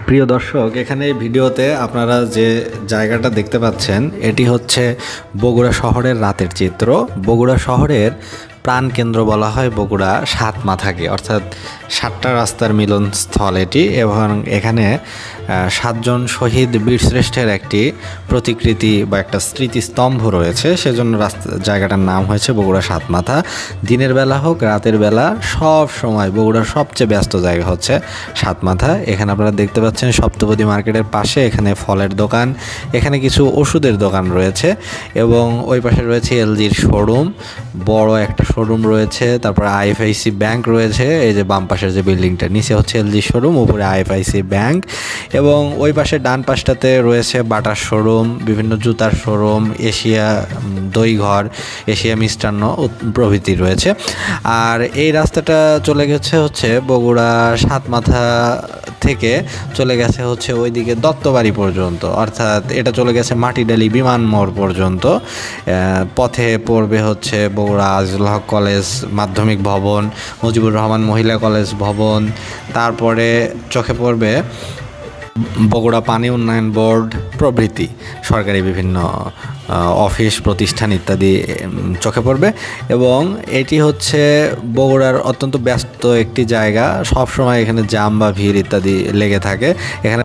প্রিয় দর্শক, এখানে এই ভিডিওতে আপনারা যে জায়গাটা দেখতে পাচ্ছেন এটি হচ্ছে বগুড়া শহরের রাতের চিত্র। বগুড়া শহরের প্রাণকেন্দ্র বলা হয় বগুড়া সাত মাথাকে, অর্থাৎ সাতটা রাস্তার মিলনস্থল এটি। এবং এখানে সাতজন শহীদ বীরশ্রেষ্ঠের একটি প্রতিকৃতি বা একটা স্মৃতিস্তম্ভ রয়েছে, সেজন্য জায়গাটার নাম হয়েছে বগুড়া সাত মাথা। দিনের বেলা হোক রাতের বেলা সব সময় বগুড়ার সবচেয়ে ব্যস্ত জায়গা হচ্ছে সাত মাথা। এখানে আপনারা দেখতে পাচ্ছেন সপ্তপদী মার্কেটের পাশে এখানে ফলের দোকান, এখানে কিছু ওষুধের দোকান রয়েছে এবং ওই পাশে রয়েছে এলজির শোরুম, বড় একটা শোরুম রয়েছে। তারপর আইএফআইসি ব্যাংক রয়েছে, এই যে বাম পাশের যে বিল্ডিংটা, নিচে হচ্ছে এলজি শোরুম, উপরে আইএফআইসি ব্যাংক। এবং ওই পাশে ডান পাশটাতে রয়েছে বাটার শোরুম, বিভিন্ন জুতার শোরুম, এশিয়া দইঘর, এশিয়া মিষ্টান্ন প্রভৃতি রয়েছে। আর এই রাস্তাটা চলে গেছে হচ্ছে বগুড়া সাত মাথা থেকে চলে গেছে হচ্ছে ওইদিকে দত্তবাড়ি পর্যন্ত, অর্থাৎ এটা চলে গেছে মাটিডালি বিমান মোড় পর্যন্ত। পথে পড়বে হচ্ছে বগুড়া আজিজুল হক কলেজ মাধ্যমিক ভবন, মুজিবুর রহমান মহিলা কলেজ ভবন, তারপরে চোখে পড়বে বগুড়া পানি উন্নয়ন বোর্ড প্রভৃতি সরকারি বিভিন্ন অফিস প্রতিষ্ঠান ইত্যাদি চোখে পড়বে। এবং এটি হচ্ছে বগুড়ার অত্যন্ত ব্যস্ত একটি জায়গা, সবসময় এখানে জ্যাম বা ভিড় ইত্যাদি লেগে থাকে। এখানে